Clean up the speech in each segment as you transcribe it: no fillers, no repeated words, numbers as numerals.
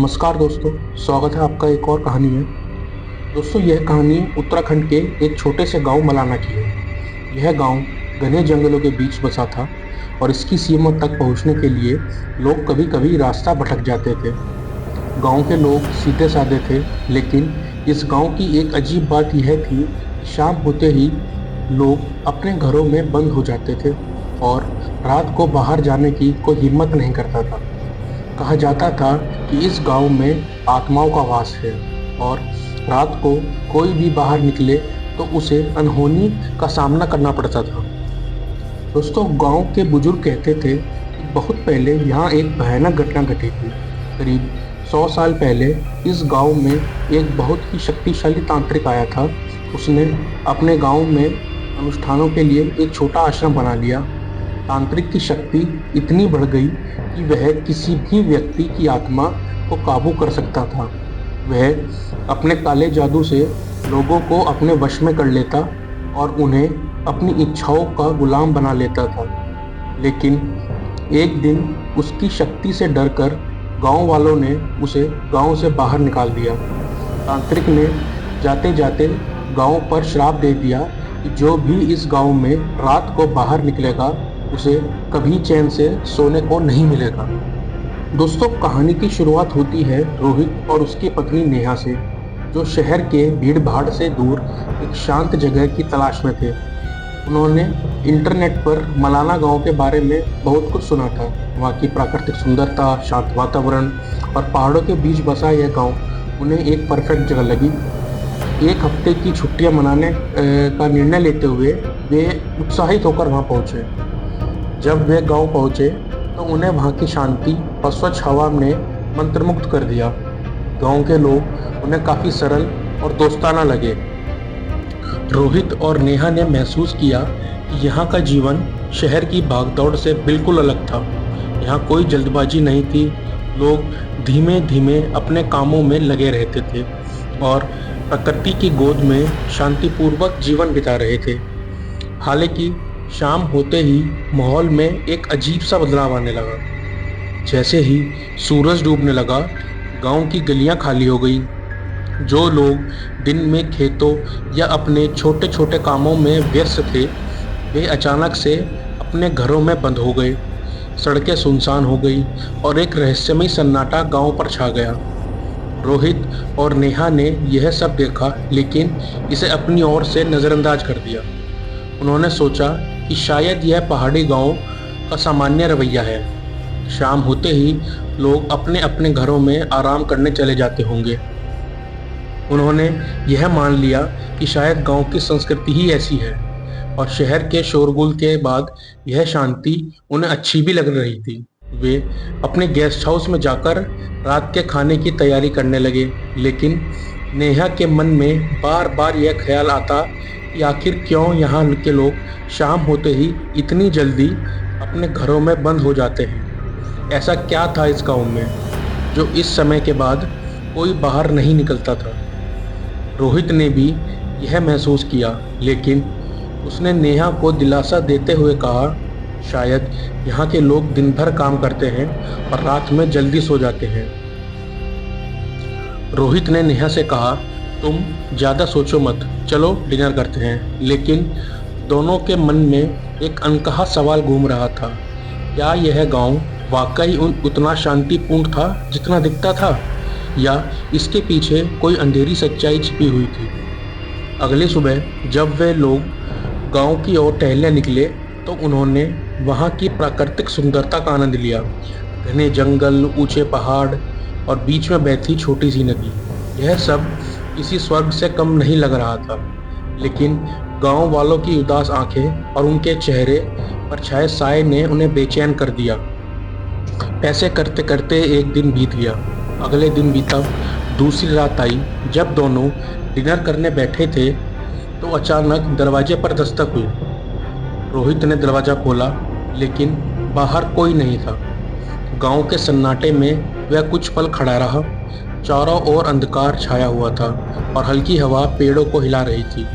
नमस्कार दोस्तों, स्वागत है आपका एक और कहानी में। दोस्तों, यह कहानी उत्तराखंड के एक छोटे से गांव मलाना की है। यह गांव घने जंगलों के बीच बसा था और इसकी सीमा तक पहुंचने के लिए लोग कभी कभी रास्ता भटक जाते थे। गांव के लोग सीधे साधे थे, लेकिन इस गांव की एक अजीब बात यह थी कि शाम होते ही लोग अपने घरों में बंद हो जाते थे और रात को बाहर जाने की कोई हिम्मत नहीं करता था। कहा जाता था कि इस गांव में आत्माओं का वास है और रात को कोई भी बाहर निकले तो उसे अनहोनी का सामना करना पड़ता था। दोस्तों, गांव के बुजुर्ग कहते थे कि बहुत पहले यहाँ एक भयानक घटना घटी थी। करीब 100 साल पहले इस गांव में एक बहुत ही शक्तिशाली तांत्रिक आया था। उसने अपने गांव में अनुष्ठानों के लिए एक छोटा आश्रम बना लिया। तांत्रिक की शक्ति इतनी बढ़ गई कि वह किसी भी व्यक्ति की आत्मा को काबू कर सकता था। वह अपने काले जादू से लोगों को अपने वश में कर लेता और उन्हें अपनी इच्छाओं का गुलाम बना लेता था। लेकिन एक दिन उसकी शक्ति से डरकर गांव वालों ने उसे गांव से बाहर निकाल दिया। तांत्रिक ने जाते जाते गांव पर श्राप दे दिया कि जो भी इस गांव में रात को बाहर निकलेगा उसे कभी चैन से सोने को नहीं मिलेगा। दोस्तों, कहानी की शुरुआत होती है रोहित और उसकी पत्नी नेहा से, जो शहर के भीड़ भाड़ से दूर एक शांत जगह की तलाश में थे। उन्होंने इंटरनेट पर मलाना गांव के बारे में बहुत कुछ सुना था। वहाँ की प्राकृतिक सुंदरता, शांत वातावरण और पहाड़ों के बीच बसा यह गांव उन्हें एक परफेक्ट जगह लगी। एक हफ्ते की छुट्टियां मनाने का निर्णय लेते हुए वे उत्साहित होकर वहां पहुंचे। जब वे गांव पहुंचे तो उन्हें वहां की शांति और स्वच्छ हवा ने मंत्रमुग्ध कर दिया। गांव के लोग उन्हें काफ़ी सरल और दोस्ताना लगे। रोहित और नेहा ने महसूस किया कि यहाँ का जीवन शहर की भागदौड़ से बिल्कुल अलग था। यहाँ कोई जल्दबाजी नहीं थी। लोग धीमे धीमे अपने कामों में लगे रहते थे और प्रकृति की गोद में शांतिपूर्वक जीवन बिता रहे थे। हालांकि शाम होते ही माहौल में एक अजीब सा बदलाव आने लगा। जैसे ही सूरज डूबने लगा, गांव की गलियां खाली हो गई। जो लोग दिन में खेतों या अपने छोटे छोटे कामों में व्यस्त थे, वे अचानक से अपने घरों में बंद हो गए। सड़कें सुनसान हो गई और एक रहस्यमय सन्नाटा गांव पर छा गया। रोहित और नेहा ने यह सब देखा, लेकिन इसे अपनी ओर से नज़रअंदाज कर दिया। उन्होंने सोचा कि शायद यह पहाड़ी गांव का सामान्य रवैया है। शाम होते ही लोग अपने अपने घरों में आराम करने चले जाते होंगे। उन्होंने यह मान लिया कि शायद गांव की संस्कृति ही ऐसी है और शहर के शोरगुल के बाद यह शांति उन्हें अच्छी भी लग रही थी। वे अपने गेस्ट हाउस में जाकर रात के खाने की तैयारी करने लगे, लेकिन नेहा के मन में बार बार यह ख्याल आता कि आखिर क्यों यहाँ के लोग शाम होते ही इतनी जल्दी अपने घरों में बंद हो जाते हैं। ऐसा क्या था इस गांव में जो इस समय के बाद कोई बाहर नहीं निकलता था। रोहित ने भी यह महसूस किया, लेकिन उसने नेहा को दिलासा देते हुए कहा, शायद यहाँ के लोग दिन भर काम करते हैं और रात में जल्दी सो जाते हैं। रोहित ने नेहा से कहा, तुम ज़्यादा सोचो मत, चलो डिनर करते हैं। लेकिन दोनों के मन में एक अनकहा सवाल घूम रहा था। क्या यह गांव वाकई उतना शांतिपूर्ण था जितना दिखता था, या इसके पीछे कोई अंधेरी सच्चाई छिपी हुई थी। अगली सुबह जब वे लोग गांव की ओर टहलने निकले तो उन्होंने वहां की प्राकृतिक सुंदरता का आनंद लिया। घने जंगल, ऊंचे पहाड़ और बीच में बहती छोटी सी नदी, यह सब किसी स्वर्ग से कम नहीं लग रहा था। लेकिन गांव वालों की उदास आंखें और उनके चेहरे पर छाए साए ने उन्हें बेचैन कर दिया। ऐसे करते करते एक दिन बीत गया। अगले दिन बीता, दूसरी रात आई। जब दोनों डिनर करने बैठे थे तो अचानक दरवाजे पर दस्तक हुई। रोहित ने दरवाज़ा खोला, लेकिन बाहर कोई नहीं था। गांव के सन्नाटे में वह कुछ पल खड़ा रहा। चारों ओर अंधकार छाया हुआ था और हल्की हवा पेड़ों को हिला रही थी।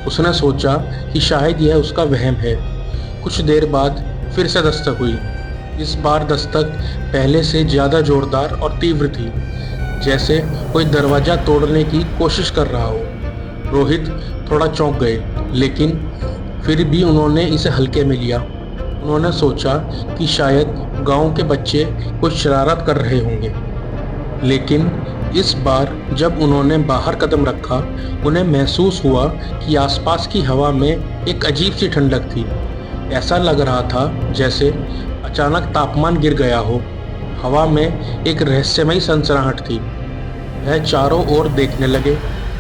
उसने सोचा कि शायद यह उसका वहम है। कुछ देर बाद फिर से दस्तक हुई। इस बार दस्तक पहले से ज़्यादा जोरदार और तीव्र थी। जैसे कोई दरवाजा तोड़ने की कोशिश कर रहा हो। रोहित थोड़ा चौंक गए, लेकिन फिर भी उन्होंने इसे हल्के में लिया। उन्होंने सोचा कि शायद गांव के बच्चे कुछ शरारत कर रहे होंगे। लेकिन इस बार जब उन्होंने बाहर कदम रखा, उन्हें महसूस हुआ कि आसपास की हवा में एक अजीब सी ठंडक थी। ऐसा लग रहा था जैसे अचानक तापमान गिर गया हो। हवा में एक रहस्यमयी सनसनाहट थी। वह चारों ओर देखने लगे,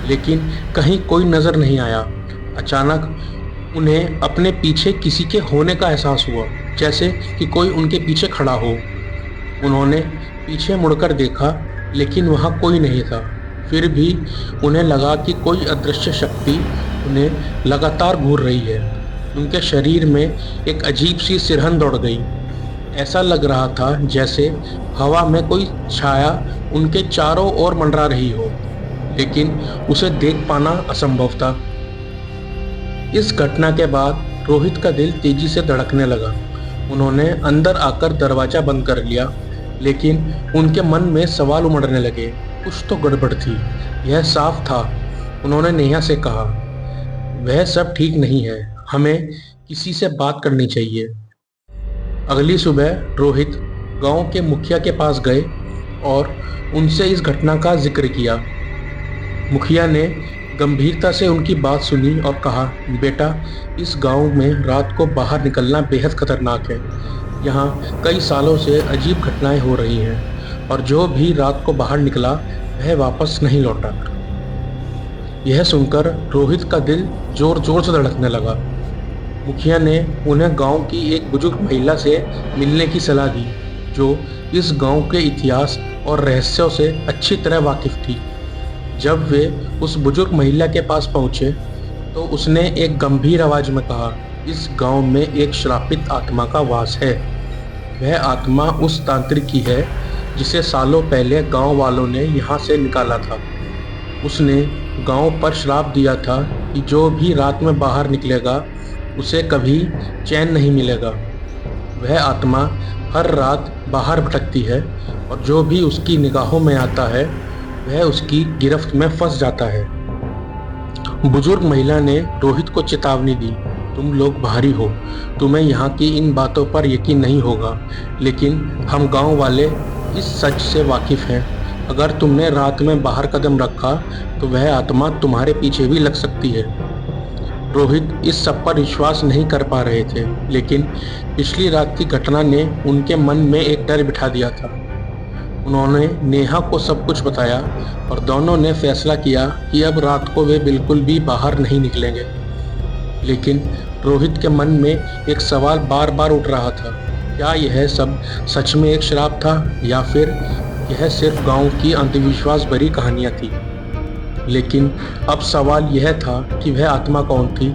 लेकिन कहीं कोई नजर नहीं आया। अचानक उन्हें अपने पीछे किसी के होने का एहसास हुआ, जैसे कि कोई उनके पीछे खड़ा हो। उन्होंने पीछे मुड़कर देखा, लेकिन वहाँ कोई नहीं था। फिर भी उन्हें लगा कि कोई अदृश्य शक्ति उन्हें लगातार घूर रही है। उनके शरीर में एक अजीब सी सिरहन दौड़ गई। ऐसा लग रहा था जैसे हवा में कोई छाया उनके चारों ओर मंडरा रही हो, लेकिन उसे देख पाना असंभव था। इस घटना के बाद रोहित का दिल तेजी से धड़कने लगा। उन्होंने अंदर आकर दरवाजा बंद कर लिया, लेकिन उनके मन में सवाल उमड़ने लगे। कुछ तो गड़बड़ थी, यह साफ था। उन्होंने नेहा से कहा, वह सब ठीक नहीं है, हमें किसी से बात करनी चाहिए। अगली सुबह रोहित गांव के मुखिया के पास गए और उनसे इस घटना का जिक्र किया। मुखिया ने गंभीरता से उनकी बात सुनी और कहा, बेटा, इस गांव में रात को बाहर निकलना बेहद खतरनाक है। यहाँ कई सालों से अजीब घटनाएं हो रही हैं और जो भी रात को बाहर निकला वह वापस नहीं लौटा। यह सुनकर रोहित का दिल जोर जोर से धड़कने लगा। मुखिया ने उन्हें गांव की एक बुजुर्ग महिला से मिलने की सलाह दी, जो इस गांव के इतिहास और रहस्यों से अच्छी तरह वाकिफ थी। जब वे उस बुजुर्ग महिला के पास पहुंचे, तो उसने एक गंभीर आवाज में कहा, इस गांव में एक श्रापित आत्मा का वास है। वह आत्मा उस तांत्रिक की है जिसे सालों पहले गांव वालों ने यहाँ से निकाला था। उसने गांव पर श्राप दिया था कि जो भी रात में बाहर निकलेगा उसे कभी चैन नहीं मिलेगा। वह आत्मा हर रात बाहर भटकती है और जो भी उसकी निगाहों में आता है वह उसकी गिरफ्त में फंस जाता है। बुजुर्ग महिला ने रोहित को चेतावनी दी, तुम लोग बाहरी हो, तुम्हें यहाँ की इन बातों पर यकीन नहीं होगा, लेकिन हम गांव वाले इस सच से वाकिफ हैं। अगर तुमने रात में बाहर कदम रखा तो वह आत्मा तुम्हारे पीछे भी लग सकती है। रोहित इस सब पर विश्वास नहीं कर पा रहे थे, लेकिन पिछली रात की घटना ने उनके मन में एक डर बिठा दिया था। उन्होंने नेहा को सब कुछ बताया और दोनों ने फैसला किया कि अब रात को वे बिल्कुल भी बाहर नहीं निकलेंगे। लेकिन रोहित के मन में एक सवाल बार बार उठ रहा था, क्या यह सब सच में एक श्राप था या फिर यह सिर्फ गांव की अंधविश्वास भरी कहानियां थी। लेकिन अब सवाल यह था कि वह आत्मा कौन थी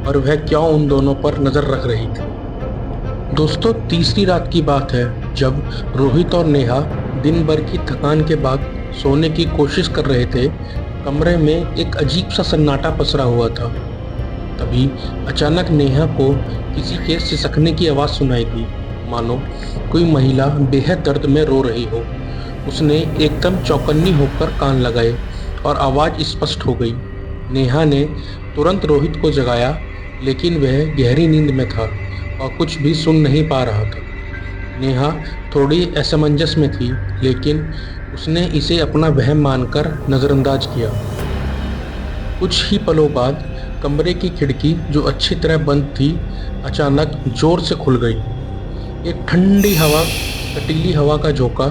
और वह क्यों उन दोनों पर नज़र रख रही थी। दोस्तों, तीसरी रात की बात है जब रोहित और नेहा दिन भर की थकान के बाद सोने की कोशिश कर रहे थे। कमरे में एक अजीब सा सन्नाटा पसरा हुआ था। तभी अचानक नेहा को किसी के सिसकने की आवाज़ सुनाई दी, मानो कोई महिला बेहद दर्द में रो रही हो। उसने एकदम चौकन्नी होकर कान लगाए और आवाज़ स्पष्ट हो गई। नेहा ने तुरंत रोहित को जगाया, लेकिन वह गहरी नींद में था और कुछ भी सुन नहीं पा रहा था। नेहा थोड़ी असमंजस में थी, लेकिन उसने इसे अपना वहम मानकर नज़रअंदाज किया। कुछ ही पलों बाद कमरे की खिड़की, जो अच्छी तरह बंद थी, अचानक जोर से खुल गई। एक ठंडी हवा, कटीली हवा का झोंका,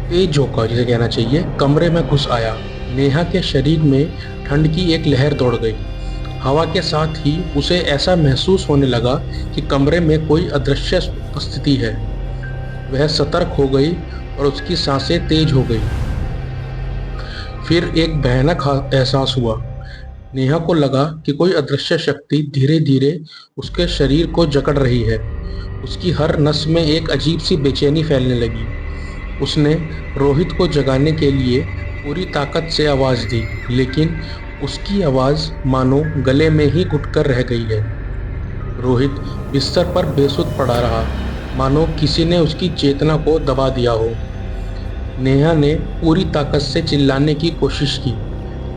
तेज झोंका जिसे कहना चाहिए, कमरे में घुस आया। नेहा के शरीर में ठंड की एक लहर दौड़ गई। हवा के साथ ही उसे ऐसा महसूस होने लगा कि कमरे में कोई अदृश्य उपस्थिति है। वह सतर्क हो गई और उसकी सांसें तेज हो गई। फिर एक भयानक एहसास हुआ। नेहा को लगा कि कोई अदृश्य शक्ति धीरे धीरे उसके शरीर को जकड़ रही है। उसकी हर नस में एक अजीब सी बेचैनी फैलने लगी। उसने रोहित को जगाने के लिए पूरी ताकत से आवाज़ दी, लेकिन उसकी आवाज़ मानो गले में ही घुटकर रह गई है। रोहित बिस्तर पर बेसुध पड़ा रहा, मानो किसी ने उसकी चेतना को दबा दिया हो। नेहा ने पूरी ताकत से चिल्लाने की कोशिश की,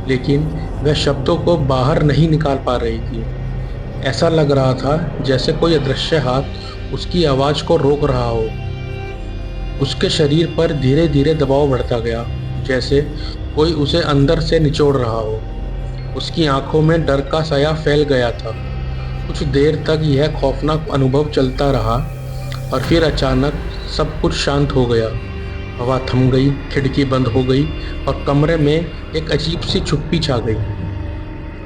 लेकिन वह शब्दों को बाहर नहीं निकाल पा रही थी। ऐसा लग रहा था जैसे कोई अदृश्य हाथ उसकी आवाज़ को रोक रहा हो। उसके शरीर पर धीरे धीरे दबाव बढ़ता गया, जैसे कोई उसे अंदर से निचोड़ रहा हो। उसकी आंखों में डर का साया फैल गया था। कुछ देर तक यह खौफनाक अनुभव चलता रहा और फिर अचानक सब कुछ शांत हो गया। हवा थम गई, खिड़की बंद हो गई और कमरे में एक अजीब सी चुप्पी छा गई।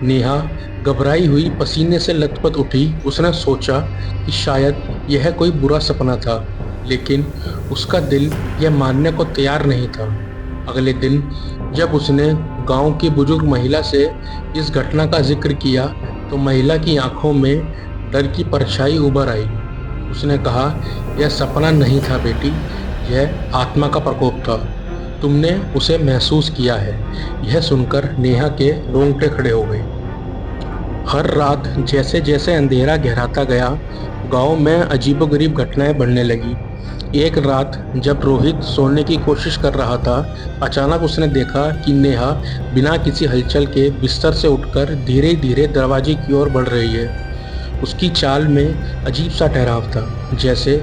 नेहा घबराई हुई पसीने से लथपथ उठी। उसने सोचा कि शायद यह कोई बुरा सपना था, लेकिन उसका दिल यह मानने को तैयार नहीं था। अगले दिन जब उसने गांव की बुजुर्ग महिला से इस घटना का जिक्र किया तो महिला की आंखों में डर की परछाई उभर आई। उसने कहा, यह सपना नहीं था बेटी, यह आत्मा का प्रकोप था। तुमने उसे महसूस किया है। यह सुनकर नेहा के रोंगटे खड़े हो गए। हर रात जैसे जैसे अंधेरा गहराता गया, गांव में अजीबोगरीब घटनाएं बढ़ने लगी। एक रात जब रोहित सोने की कोशिश कर रहा था, अचानक उसने देखा कि नेहा बिना किसी हलचल के बिस्तर से उठकर धीरे धीरे दरवाजे की ओर बढ़ रही है। उसकी चाल में अजीब सा ठहराव था, जैसे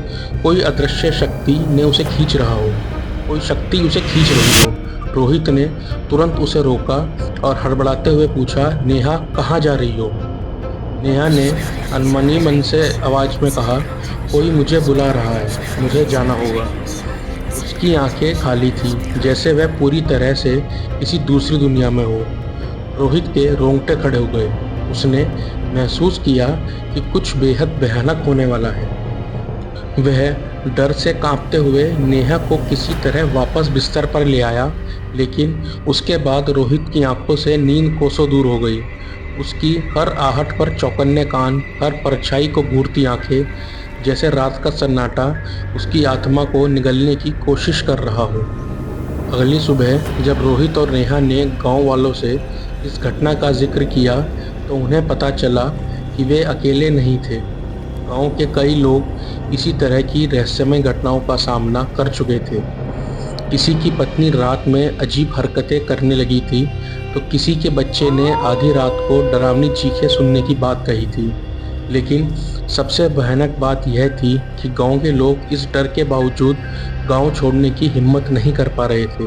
कोई अदृश्य शक्ति ने उसे खींच रहा हो, कोई शक्ति उसे खींच रही हो। रोहित ने तुरंत उसे रोका और हड़बड़ाते हुए पूछा, नेहा कहाँ जा रही हो? नेहा ने अनमनी मन से आवाज़ में कहा, कोई मुझे बुला रहा है, मुझे जाना होगा। उसकी आंखें खाली थी, जैसे वह पूरी तरह से किसी दूसरी दुनिया में हो। रोहित के रोंगटे खड़े हो गए। उसने महसूस किया कि कुछ बेहद भयानक होने वाला है। वह डर से कांपते हुए नेहा को किसी तरह वापस बिस्तर पर ले आया, लेकिन उसके बाद रोहित की आंखों से नींद कोसों दूर हो गई। उसकी हर आहट पर चौकन्ने कान, हर परछाई को घूरती आंखें, जैसे रात का सन्नाटा उसकी आत्मा को निगलने की कोशिश कर रहा हो। अगली सुबह जब रोहित और नेहा ने गांव वालों से इस घटना का जिक्र किया तो उन्हें पता चला कि वे अकेले नहीं थे। गांव के कई लोग इसी तरह की रहस्यमय घटनाओं का सामना कर चुके थे। किसी की पत्नी रात में अजीब हरकतें करने लगी थी, तो किसी के बच्चे ने आधी रात को डरावनी चीखें सुनने की बात कही थी। लेकिन सबसे भयानक बात यह थी कि गांव के लोग इस डर के बावजूद गांव छोड़ने की हिम्मत नहीं कर पा रहे थे।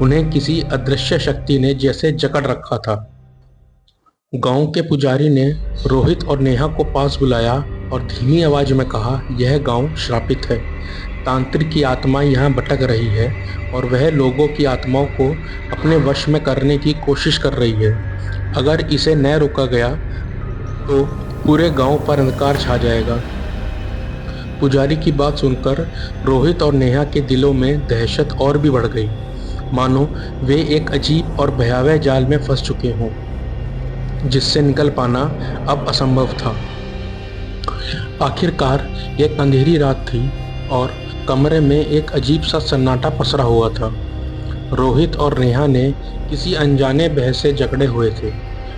उन्हें किसी अदृश्य शक्ति ने जैसे जकड़ रखा था। गांव के पुजारी ने रोहित और नेहा को पास बुलाया और धीमी आवाज में कहा, यह गांव श्रापित है। तांत्रिक की आत्मा यहाँ भटक रही है और वह लोगों की आत्माओं को अपने वश में करने की कोशिश कर रही है। अगर इसे न रोका गया तो पूरे गांव पर अंधकार छा जाएगा। पुजारी की बात सुनकर रोहित और नेहा के दिलों में दहशत और भी बढ़ गई, मानो वे एक अजीब और भयावह जाल में फंस चुके हों, जिससे निकल पाना अब असंभव था। आखिरकार एक अंधेरी रात थी और कमरे में एक अजीब सा सन्नाटा पसरा हुआ था। रोहित और नेहा ने किसी अनजाने बहस से जकड़े हुए थे।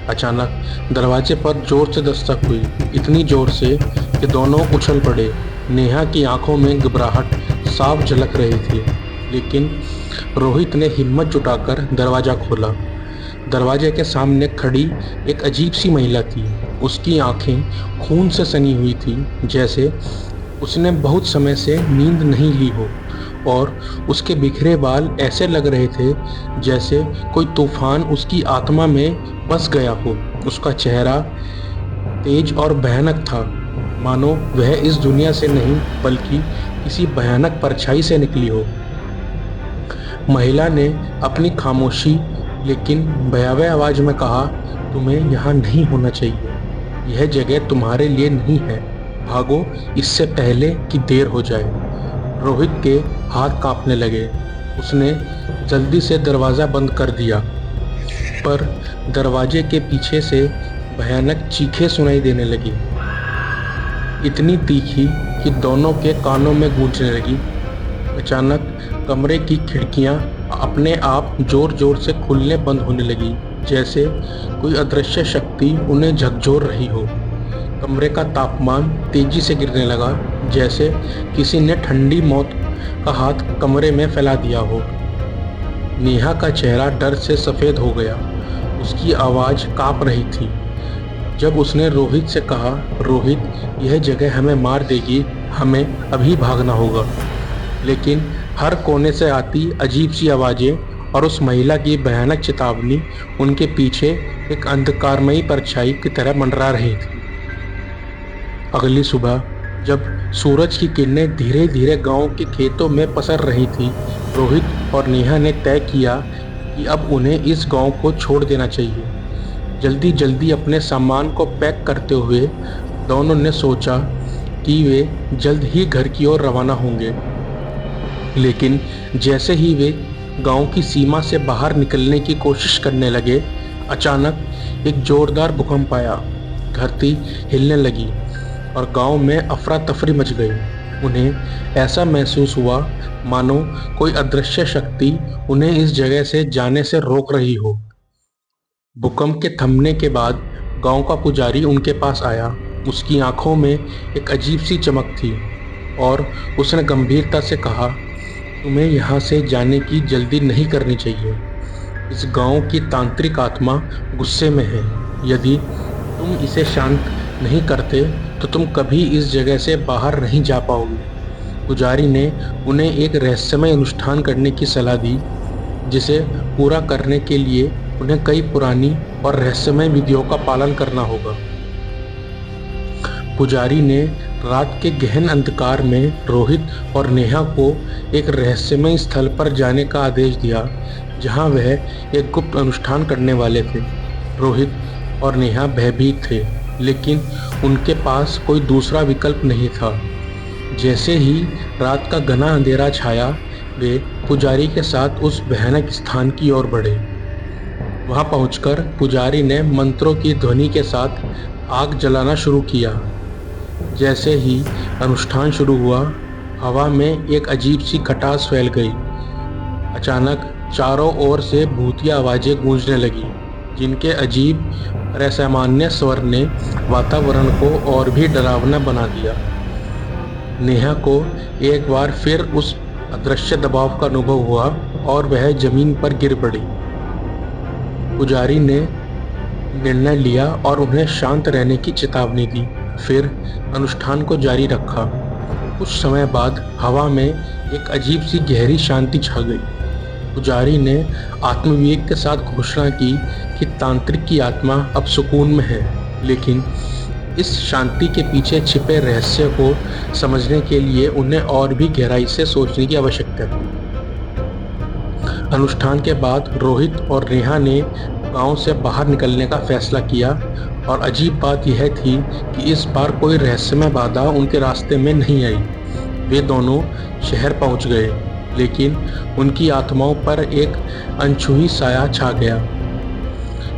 अचानक दरवाजे पर जोर से दस्तक हुई, इतनी जोर से कि दोनों उछल पड़े। नेहा की आंखों में घबराहट साफ झलक रही थी, लेकिन रोहित ने हिम्मत जुटाकर दरवाज़ा खोला। दरवाजे के सामने खड़ी एक अजीब सी महिला थी। उसकी आंखें खून से सनी हुई थी, जैसे उसने बहुत समय से नींद नहीं ली हो, और उसके बिखरे बाल ऐसे लग रहे थे जैसे कोई तूफान उसकी आत्मा में बस गया हो। उसका चेहरा तेज और भयानक था, मानो वह इस दुनिया से नहीं बल्कि किसी भयानक परछाई से निकली हो। महिला ने अपनी खामोशी लेकिन भयावह आवाज में कहा, तुम्हें यहाँ नहीं होना चाहिए। यह जगह तुम्हारे लिए नहीं है। भागो इससे पहले कि देर हो जाए। रोहित के हाथ कांपने लगे। उसने जल्दी से दरवाज़ा बंद कर दिया, पर दरवाजे के पीछे से भयानक चीखें सुनाई देने लगी, इतनी तीखी कि दोनों के कानों में गूंजने लगी। अचानक कमरे की खिड़कियां अपने आप जोर जोर से खुलने बंद होने लगी, जैसे कोई अदृश्य शक्ति उन्हें झकझोर रही हो। कमरे का तापमान तेजी से गिरने लगा, जैसे किसी ने ठंडी मौत का हाथ कमरे में फैला दिया हो। नेहा का चेहरा डर से सफ़ेद हो गया। उसकी आवाज़ काँप रही थी जब उसने रोहित से कहा, रोहित, यह जगह हमें मार देगी, हमें अभी भागना होगा। लेकिन हर कोने से आती अजीब सी आवाज़ें और उस महिला की भयानक चेतावनी उनके पीछे एक अंधकारमयी परछाई की तरह मंडरा रही थी। अगली सुबह जब सूरज की किरणें धीरे धीरे गांव के खेतों में पसर रही थीं, रोहित और नेहा ने तय किया कि अब उन्हें इस गांव को छोड़ देना चाहिए। जल्दी जल्दी अपने सामान को पैक करते हुए दोनों ने सोचा कि वे जल्द ही घर की ओर रवाना होंगे। लेकिन जैसे ही वे गांव की सीमा से बाहर निकलने की कोशिश करने लगे, अचानक एक जोरदार भूकंप आया। धरती हिलने लगी और गांव में अफरा तफरी मच गई। उन्हें ऐसा महसूस हुआ मानो कोई अदृश्य शक्ति उन्हें इस जगह से जाने से रोक रही हो। भूकंप के थमने के बाद गांव का पुजारी उनके पास आया। उसकी आंखों में एक अजीब सी चमक थी और उसने गंभीरता से कहा, तुम्हें यहाँ से जाने की जल्दी नहीं करनी चाहिए। इस गांव की तांत्रिक आत्मा गुस्से में है। यदि तुम इसे शांत नहीं करते तो तुम कभी इस जगह से बाहर नहीं जा पाओगे। पुजारी ने उन्हें एक रहस्यमय अनुष्ठान करने की सलाह दी, जिसे पूरा करने के लिए उन्हें कई पुरानी और रहस्यमय विधियों का पालन करना होगा। पुजारी ने रात के गहन अंधकार में रोहित और नेहा को एक रहस्यमय स्थल पर जाने का आदेश दिया, जहां वह एक गुप्त अनुष्ठान करने वाले थे। रोहित और नेहा भयभीत थे, लेकिन उनके पास कोई दूसरा विकल्प नहीं था। जैसे ही रात का घना अंधेरा छाया, वे पुजारी के साथ उस भयानक स्थान की ओर बढ़े। वहां पहुंचकर पुजारी ने मंत्रों की ध्वनि के साथ आग जलाना शुरू किया। जैसे ही अनुष्ठान शुरू हुआ, हवा में एक अजीब सी खटास फैल गई। अचानक चारों ओर से भूतिया आवाज़ें गूंजने लगी, जिनके अजीब और असामान्य स्वर ने वातावरण को और भी डरावना बना दिया। नेहा को एक बार फिर उस अदृश्य दबाव का अनुभव हुआ और वह जमीन पर गिर पड़ी। पुजारी ने निर्णय लिया और उन्हें शांत रहने की चेतावनी दी, फिर अनुष्ठान को जारी रखा। कुछ समय बाद हवा में एक अजीब सी गहरी शांति छा गई। पुजारी ने आत्मविवेक के साथ घोषणा की कि तांत्रिक की आत्मा अब सुकून में है, लेकिन इस शांति के पीछे छिपे रहस्य को समझने के लिए उन्हें और भी गहराई से सोचने की आवश्यकता थी। अनुष्ठान के बाद रोहित और नेहा ने गांव से बाहर निकलने का फैसला किया और अजीब बात यह थी कि इस बार कोई रहस्यमय बाधा उनके रास्ते में नहीं आई। वे दोनों शहर पहुंच गए, लेकिन उनकी आत्माओं पर एक अनछुई साया छा गया।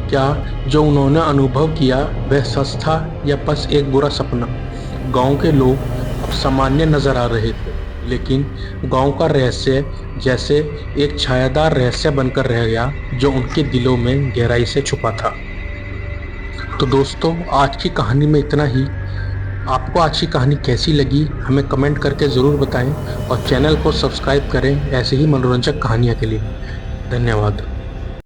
क्या जो उन्होंने अनुभव किया वह सच था या बस एक बुरा सपना? गांव के लोग अब सामान्य नजर आ रहे थे, लेकिन गांव का रहस्य जैसे एक छायादार रहस्य बनकर रह गया, जो उनके दिलों में गहराई से छुपा था। तो दोस्तों, आज की कहानी में इतना ही। आपको आज की कहानी कैसी लगी हमें कमेंट करके ज़रूर बताएं और चैनल को सब्सक्राइब करें ऐसे ही मनोरंजक कहानियों के लिए। धन्यवाद।